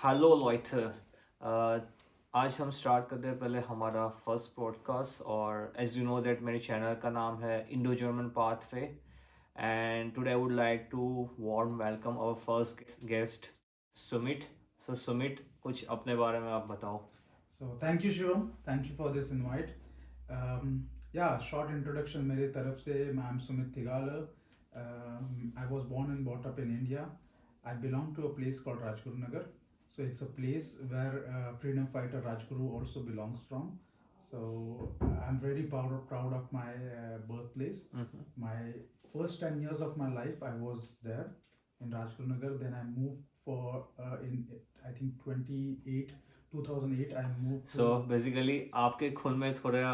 Hello लॉयथर। आज हम start करते हैं पहले हमारा फर्स्ट पॉडकास्ट और एज यू नो दैट मेरे चैनल का नाम है Indo German pathway and today I would like to warm welcome our first guest Sumit. So Sumit, कुछ अपने बारे में आप बताओ। So thank you Shivam, thank you for this invite. Yeah, short introduction मेरे तरफ से मैं Sumit Thigala. I was born and brought up in India. I belong to a place called Rajguru Nagar. So it's a place where freedom fighter Rajguru also belongs from. So I'm very proud of my birthplace. My first 10 years of my life I was there in Rajguru Nagar. Then I moved for in I think 2008 I moved to so basically आपके खून में थोड़ा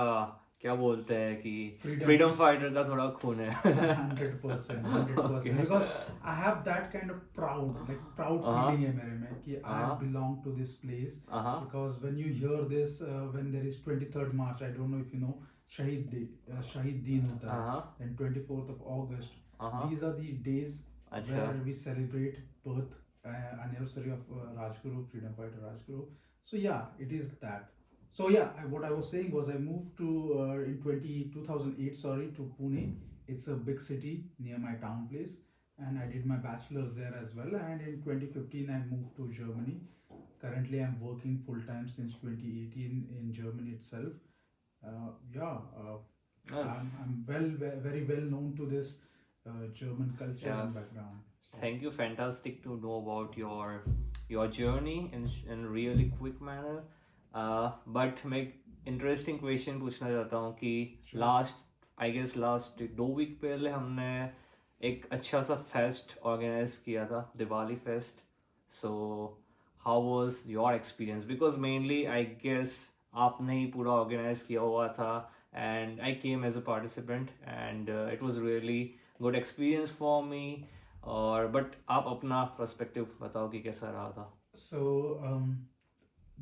क्या बोलते हैं कि freedom. Freedom fighter का थोड़ा खून है। 100%, 100%. Because I have that kind of proud feeling है मेरे में कि I belong to this place. Because when you hear this, when there is 23rd March, I don't know if you know, Shahid Day, Shahid Din होता है, and 24th of August. These are the days where we celebrate birth anniversary of Rajguru, freedom fighter Rajguru. So yeah, it is that. So yeah, what I was saying was I moved to in 2008, sorry, to Pune. It's a big city near my town place, and I did my bachelor's there as well. And in 2015, I moved to Germany. Currently, I'm working full time since 2018 in Germany itself. Yeah, I'm very well known to this German culture and background. So, Thank you. Fantastic to know about your journey in really quick manner. But मैं interesting question पूछना चाहता हूँ कि last 2 week पहले हमने एक अच्छा सा फेस्ट ऑर्गेनाइज किया था, Diwali fest. So how was your experience? Because mainly I guess आपने ही पूरा ऑर्गेनाइज किया हुआ था and I came as a participant and it was really good experience for me. और बट आप अपना पर्सपेक्टिव बताओ कि कैसा रहा था. so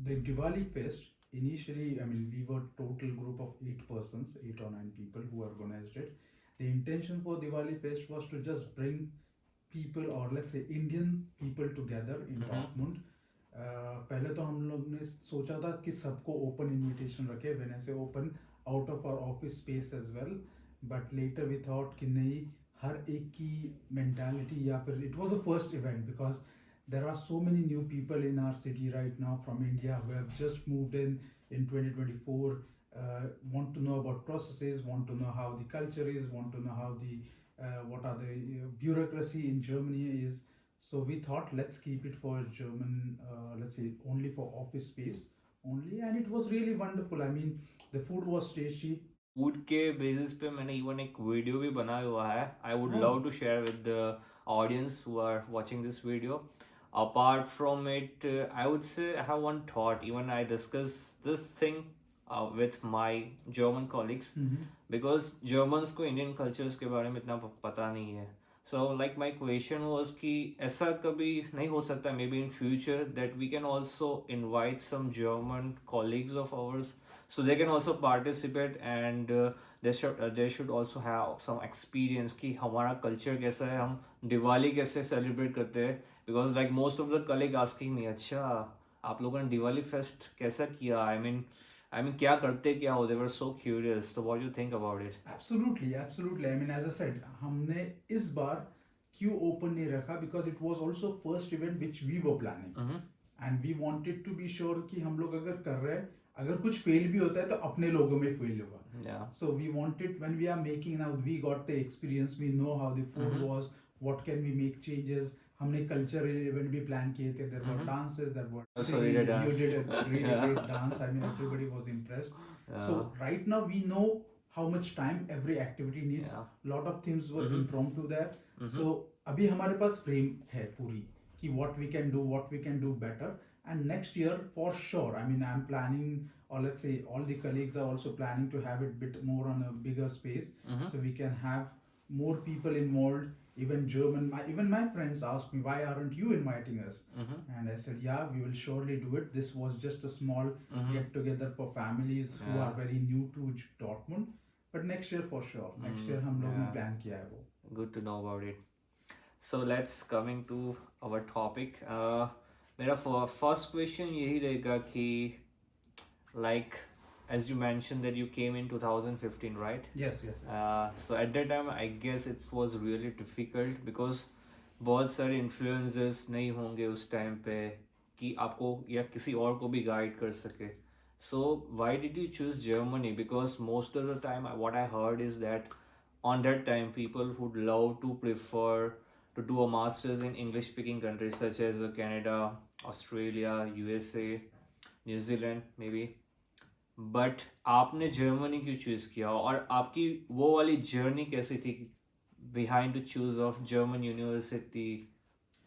the Diwali fest, initially, I mean, we were total group of 8 persons, 8 or 9 people who organized it. The intention for Diwali fest was to just bring people, or let's say Indian people together in Dortmund. पहले तो हम लोग ने सोचा था कि सबको open invitation रखे, when I say open, out of our office space as well. But later we thought कि नहीं, हर एक की mentality या फिर it was a first event because there are so many new people in our city right now from India who have just moved in 2024, want to know about processes, want to know how the culture is, want to know how the what are the bureaucracy in Germany is. So we thought let's keep it for German, let's say only for office space only, and it was really wonderful. I mean, the food was tasty. Food के basis पे मैंने even एक video भी बनाया हुआ है. I would love to share with the audience who are watching this video. Apart from it, I would say I have one thought. Even I discuss this thing with my German colleagues because Germans को Indian cultures के बारे में इतना पता नहीं है. So like my question was कि ऐसा कभी नहीं हो सकता maybe in future that we can also invite some German colleagues of ours so they can also participate and they should also have some experience कि हमारा culture कैसा है, हम दिवाली कैसे celebrate करते हैं. Because like most of the colleague asking me, अच्छा आप लोगों ने दिवाली फेस्ट कैसा किया? I mean क्या करते क्या हो? They were so curious. So what do you think about it? Absolutely, absolutely. I mean, as I said, हमने इस बार क्यों ओपन नहीं रखा because it was also first event which we were planning and we wanted to be sure कि हम लोग अगर कर रहे हैं, अगर कुछ फेल भी होता है तो अपने लोगों में फेल होगा. So we wanted, when we are making now, we got the experience, we know how the food was, what can we make changes. हमने cultural event भी plan किए थे. There were dances, there were So you did you dance. did a really great dance. I mean, everybody was impressed. So right now we know how much time every activity needs. Lot of things were impromptu there. So अभी हमारे पास frame है पूरी कि what we can do, what we can do better. And next year for sure, I mean, I'm planning, or let's say all the colleagues are also planning to have it bit more on a bigger space, so we can have more people involved. Even even my friends asked me, why aren't you inviting us? And I said, yeah, we will surely do it. This was just a small get together for families who are very new to Dortmund. But next year for sure. Next year हम लोग ने plan किया है वो. Good to know about it. So let's coming to our topic. मेरा first question यही रहेगा कि like as you mentioned that you came in 2015, right? Yes, yes, yes. So at that time I guess it was really difficult because बहुत सारे influencers नहीं होंगे उस time पे कि आपको या किसी और को भी गाइड कर सके. So why did you choose Germany? Because most of the time what I heard is that on that time people would love to prefer to do a masters in English speaking countries such as Canada, Australia, USA, New Zealand maybe. But आपने Germany क्यों choose किया और आपकी वो वाली journey कैसी थी behind to choose of German university?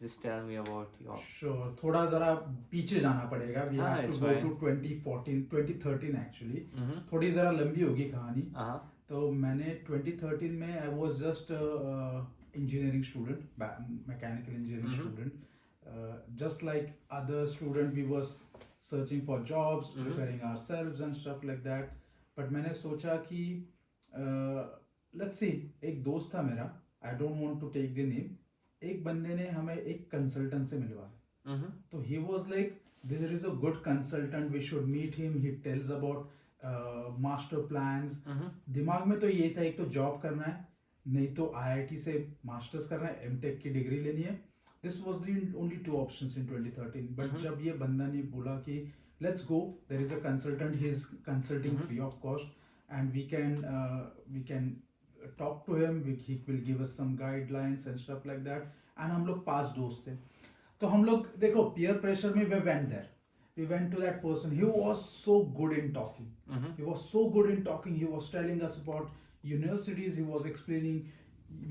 Just tell me about your. Sure, थोड़ा जरा पीछे जाना पड़ेगा. We हाँ, have it's to go fine. to 2014 2013 actually. Mm-hmm. थोड़ी जरा लंबी होगी कहानी. Uh-huh. तो मैंने 2013 में I was just engineering student, mechanical engineering student. Just like other student, we was searching for jobs, preparing ourselves and stuff like that. But मैंने सोचा कि let's see, एक दोस्त था मेरा, I don't want to take the name. एक बंदे ने हमें एक कंसल्टेंट से मिलवाया. तो he was like, there is a good consultant, we should meet him. He tells about master plans. दिमाग में तो ये था, एक तो जॉब करना है, नहीं तो आईआईटी से मास्टर्स करना है, एमटेक की डिग्री लेनी है. This was the only two options in 2013. But जब ये बंदा ने बोला कि let's go, there is a consultant, he is consulting free of cost and we can talk to him, he will give us some guidelines and stuff like that. And हम लोग 5 दोस्त थे. तो हम लोग देखो पीयर प्रेशर में we went there. We went to that person. He was so good in talking. He was so good in talking. He was telling us about universities. He was explaining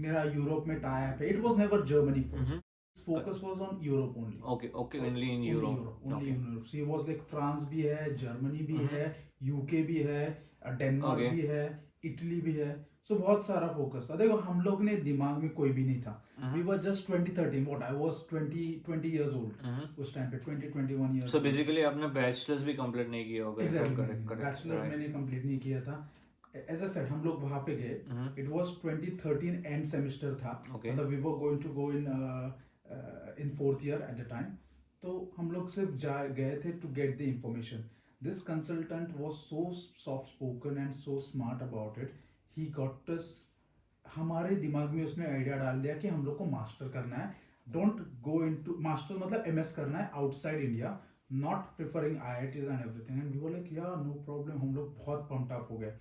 मेरा Europe में tie up है. It was never Germany first. His focus was on Europe only. Okay, only in Europe. Only in Europe. So he was like France भी है, Germany भी है, UK भी है, Denmark भी है, Italy भी है. So बहुत सारा फोकस था. देखो हम लोग ने दिमाग में कोई भी नहीं था. We were just 2013. What I was 20 years old. उस टाइम पे 21 years. So basically आपने बैचलर्स भी कंप्लीट नहीं किया होगा. Exactly. बैचलर मैंने कंप्लीट नहीं किया था. As I said, हम लोग वहाँ पे गए. It was 2013 end semester था. मतलब we were going to go in 4th year at the time. तो हम लोग सिर्फ गए थे to get the information. This consultant was so soft spoken and so smart about it. He got us, हमारे दिमाग में उसने आइडिया डाल दिया कि हम लोग को मास्टर करना है. डोंट गो इनटू मास्टर मतलब एमएस करना है outside India, not preferring IITs and everything. And we were like yeah no problem. हम लोग बहुत पम्प्ड अप हो गए.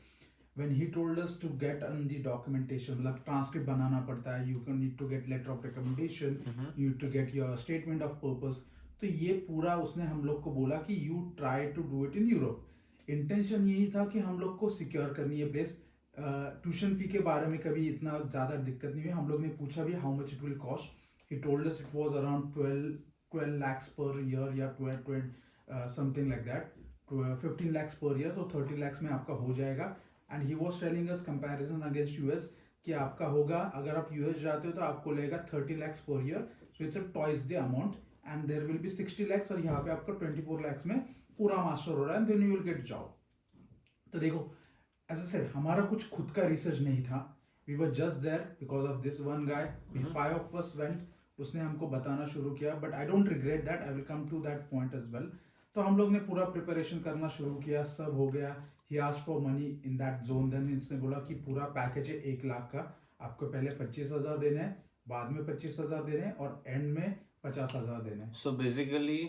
When he told us to get on the documentation, मतलब ट्रांसक्रिप्ट बनाना पड़ता है, you can need to get letter of recommendation, you need to get your statement of purpose. तो ये पूरा उसने हम लोग को बोला कि you try to do it in Europe. Intention यही था कि हम लोग को सिक्योर करनी है प्लेस. ट्यूशन फी के बारे में कभी इतना ज़्यादा दिक्कत नहीं हुई. हम लोग ने पूछा भी how much it will cost. He told us it was around 12 lakhs per year या 12 something like that. 15 lakhs per year, so 30 lakhs में आपका हो जाएगा. And he was telling us comparison against US कि आपका होगा, अगर आप यूएस जाते हो तो आपको लगेगा 30 lakhs per year. So it's a twice the amount and there will be 60 lakhs और यहाँ पे आपका 24 lakhs में पूरा मास्टर हो रहा है. Then you will get job. तो देखो as I said, हमारा कुछ खुद का रिसर्च नहीं था. We were just there because of this one guy. We 5 of us went. उसने हमको बताना शुरू किया. But I don't regret that. I will come to that point as well. तो हम लोग ने पूरा प्रिपरेशन करना शुरू किया. सब हो गया. He asked for money in that zone. Then इसने बोला कि पूरा पैकेज है 1 लाख का. आपको पहले 25,000 देने हैं, बाद में 25,000 देने हैं और एंड में 50,000 देने हैं. So basically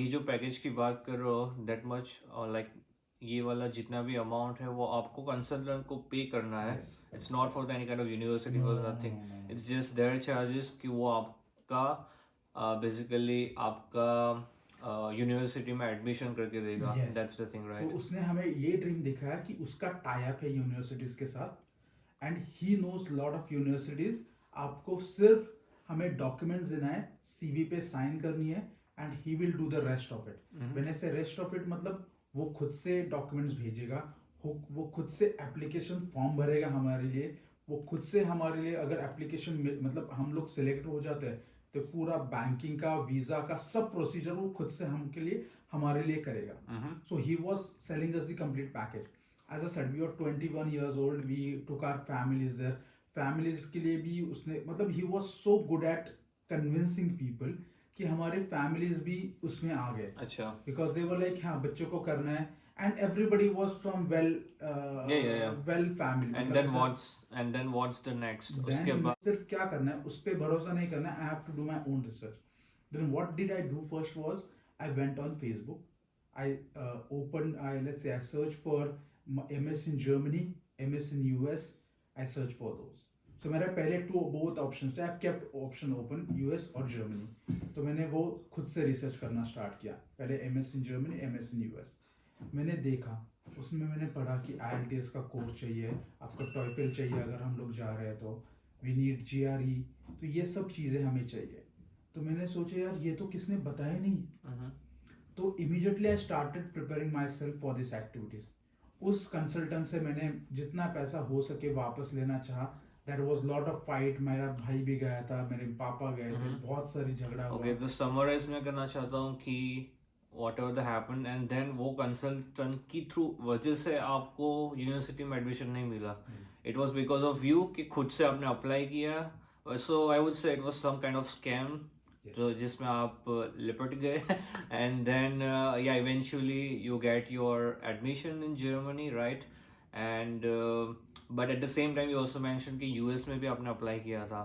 ये जो पैकेज की बात कर रहे हो, that much like ये वाला जितना भी अमाउंट है वो आपको कंसल्टेंट को पे करना है. It's not for any kind of university और nothing. It's just their charges कि वो आपका बेसिकली आपका यूनिवर्सिटी में एडमिशन करके देगा. That's the thing, right? तो उसने हमें ये ड्रीम दिखाया कि उसका टाई अप है यूनिवर्सिटीज के साथ and he knows lot of universities. आपको सिर्फ हमें डॉक्यूमेंट्स देना है, सीवी पे साइन करनी है and he will do the rest of it. When I से रेस्ट ऑफ इट मतलब वो खुद से डॉक्यूमेंट्स भेजेगा, वो खुद से एप्लीकेशन फॉर्म भरेगा हमारे लिए, वो खुद से हमारे लिए अगर एप्लीकेशन मतलब हम लोग सिलेक्ट हो जाते हैं तो पूरा बैंकिंग का, वीजा का सब प्रोसीजर वो खुद से हमारे लिए करेगा. So he was selling us the complete package. As I said, we are 21 years old. We took our families there. Families के लिए भी उसने मतलब he was so good at convincing people कि हमारे फैमिलीज भी उसमें आ गए, अच्छा, बिकॉज दे वर लाइक हाँ बच्चों को करना है, and everybody was from yeah. Well family, And मतलब then ऐसा। what's the next? उसके देन बाद सिर्फ क्या करना है, उस पर भरोसा नहीं करना है, I have to do my own research. Then what did I do first was I went on Facebook, I open I let's say I search for MS in Germany, MS in US, I search for those. So मेरा पहले both options थे, I've kept option open US और Germany, तो मैंने वो खुद से research करना स्टार्ट किया, पहले MS in Germany, MS in US। मैंने देखा, उसमें मैंने पढ़ा कि IELTS का कोर्स चाहिए, आपको TOEFL चाहिए अगर हम लोग जा रहे हैं तो, वी नीड GRE, तो ये सब चीज़ें हमें चाहिए। तो मैंने सोचा यार ये तो किसने बताया नहीं, तो immediately I started preparing my self for this activities. उस कंसल्टेंट से मैंने जितना पैसा हो सके वापस लेना चाहा। That was lot of fight, मेरा भाई भी गया था, मेरे पापा गए थे, बहुत सारी झगड़ा हुआ। ओके, तो समराइज मैं करना चाहता हूँ कि whatever that happened and then वो कंसल्टेंट की थ्रू वजह से आपको यूनिवर्सिटी में एडमिशन नहीं मिला, it was because of you कि खुद से आपने अप्लाई किया, so I would say it was some kind of scam तो जिसमें आप लिपट गए एंड देन या eventually you get your admission in Germany, right? And but at the same time you also mention कि यूएस में भी आपने अप्लाई किया था,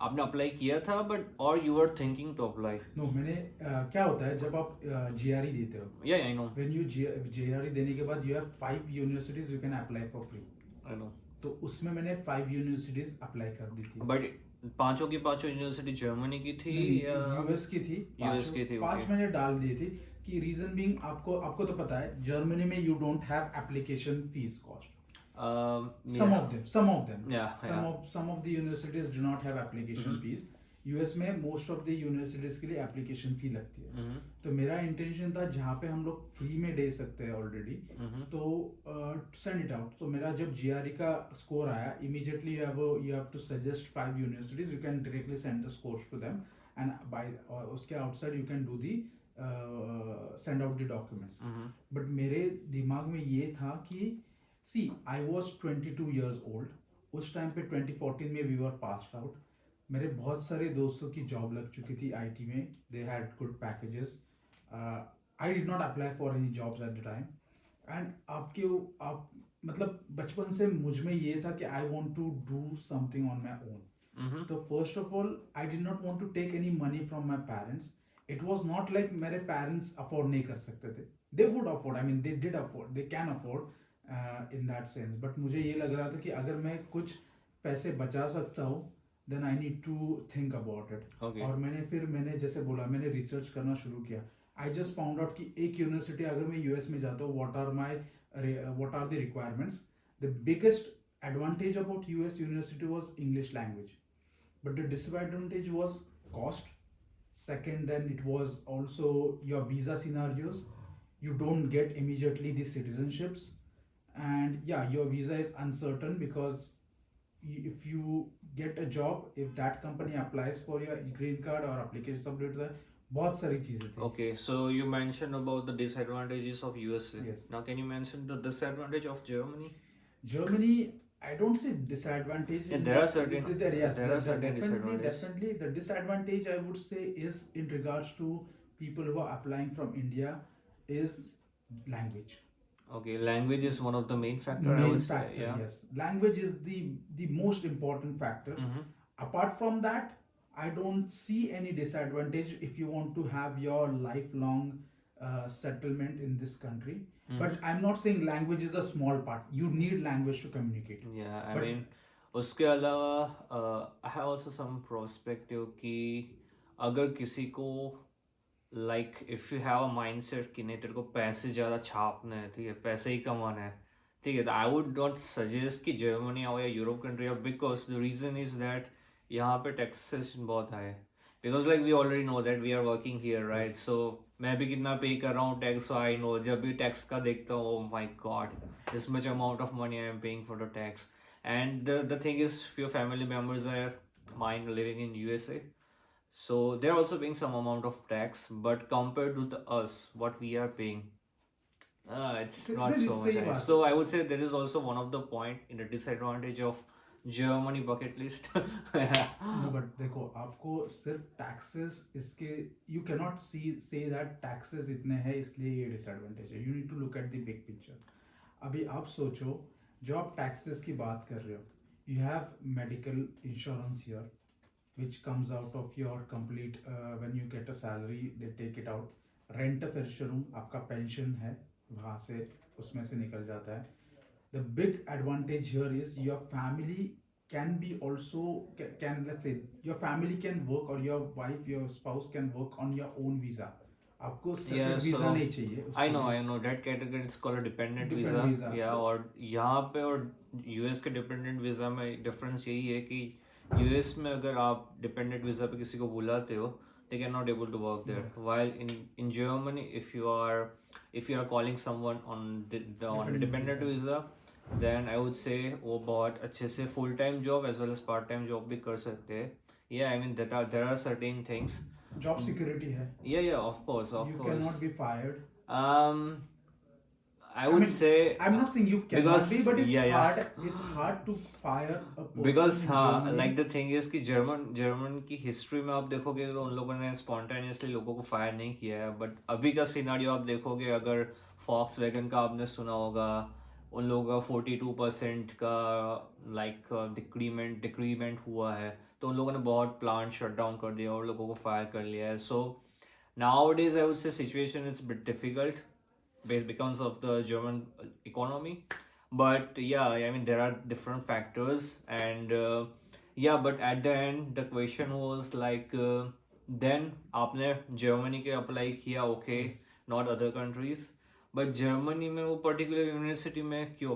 आपने अप्लाई किया था बट और you are thinking to apply? No, मैंने क्या होता है जब आप GRE देते हो, या I know, when you GRE देने के बाद you have 5 universities you can apply for free. I know, तो उसमें मैंने 5 यूनिवर्सिटीज अप्लाई कर दी थी। बट पांचों की पांचों यूनिवर्सिटी जर्मनी की थी या यूएस की थी? यूएस की थी? 5 मैंने डाल दी थी कि रीजन बीइंग, आपको तो पता है जर्मनी में you don't have application fees cost. Some of them. Yeah, Some of the universities do not have application fees. US में most of the universities के लिए application fee लगती है। तो मेरा intention था जहाँ पे हम लोग free में दे सकते हैं already, तो send it out। तो मेरा जब GRE का score आया, immediately you have to suggest 5 universities, you can directly send the scores to them, and by उसके outside you can do the send out the documents। but मेरे दिमाग में ये था कि see, I was 22 years old, उस time पे 2014 में we were passed out। मेरे बहुत सारे दोस्तों की जॉब लग चुकी थी IT में, they had good packages। I did not apply for any jobs at the time, and आप मतलब बचपन से मुझ में ये था कि I want to do something on my own। तो first of all, I did not want to take any money from my parents। It was not like मेरे parents afford नहीं कर सकते थे, they would afford, I mean they did afford, they can afford in that sense, but मुझे ये लग रहा था कि अगर मैं कुछ पैसे बचा सकता हूँ then I need to think about it। Okay. और मैंने जैसे बोला, मैंने रिसर्च करना शुरू किया। I just found out कि एक यूनिवर्सिटी अगर मैं US में जाता हूँ, what are the requirements? The biggest advantage about US university was English language, but the disadvantage was cost। Second, then it was also your visa scenarios, you don't get immediately the citizenships, and yeah, your visa is uncertain because if you get a job, if that company applies for your green card or application submit होता है, बहुत सारी चीजें थी। Okay, so you mentioned about the disadvantages of USA. Yes. Now can you mention the disadvantage of Germany? Germany, I don't say disadvantage. Yeah, there are certain definitely disadvantages. the disadvantage I would say is in regards to people who are applying from India is language. Okay, language is one of the main factor. I Main would say, factor, yeah. yes. Language is the most important factor. Apart from that, I don't see any disadvantage if you want to have your lifelong settlement in this country. But I'm not saying language is a small part. You need language to communicate. Yeah, I But- mean, उसके अलावा I have also some perspective कि अगर किसी को like if you have a mindset कि नहीं तेरे को पैसे ज़्यादा छापने हैं, ठीक है, पैसे ही कमाना है, ठीक है, तो I would not suggest कि जर्मनी आओ या यूरोप कंट्री आओ, because the reason is that यहाँ पे taxation बहुत high है, because like we already know that we are working here, right? Yes. So मैं भी कितना पे कर रहा हूँ टैक्स, so I know जब भी टैक्स का देखता हूँ, oh my god, this much amount of money I am paying for the tax, and the thing is few family members are mine living in USA, so they're also paying some amount of tax, but compared to us what we are paying, it's not Really so much same high. as- So I would say that is also one of the point in the disadvantage of Germany bucket list. No, but देखो आपको सिर्फ taxes इसके you cannot see say that taxes इतने हैं इसलिए ये disadvantage है. You need to look at the big picture. अभी आप सोचो, जो आप टैक्सेस की बात कर रहे हो, you have medical insurance here which comes out of your complete when you get a salary they take it out. Rent फेरशरूम आपका पेंशन है वहाँ से उसमें से निकल जाता है. The big advantage here is your family can be also can let's say your family can work or your wife your spouse can work on your own visa. आपको Yeah, separate visa so नहीं चाहिए उसके I know, लिए. I know that category it's called a dependent Dependent visa. visa. Yeah, और यहाँ पे और US के डिपेंडेंट वीज़ा में डिफरेंस यही है कि यूएस में अगर आप डिपेंडेंट वीज़ा पे किसी को बुलाते हो, they cannot able to work there. While in Germany, if you are calling someone on on a dependent visa, then I would say वो बहुत अच्छे से full time job as well as part time job भी कर सकते हैं. Yeah, I mean there are certain things. Job security है. Yeah, of course, of You course. cannot be fired. I would mean, say I'm not saying you cannot because be, but it's yeah. hard. It's hard to fire a person Because in हाँ Germany. like the thing is कि German की history में आप देखोगे तो उन लोगों ने स्पॉन्टेनियसली लोगों को फायर नहीं किया है. बट अभी का सिनारियो आप देखोगे, अगर फॉक्स वैगन का आपने सुना होगा, उन लोगों का 42% का लाइक डिक्रीमेंट हुआ है, तो उन लोगों ने बहुत प्लांट शट डाउन कर दिया और लोगों को फायर कर लिया है. सो nowadays I would say situation is a bit difficult because of the German economy. But yeah, I mean there are different factors, and yeah, but at the end the question was like then आपने Germany के apply किया, okay, not other countries, but Germany में वो particular university में क्यों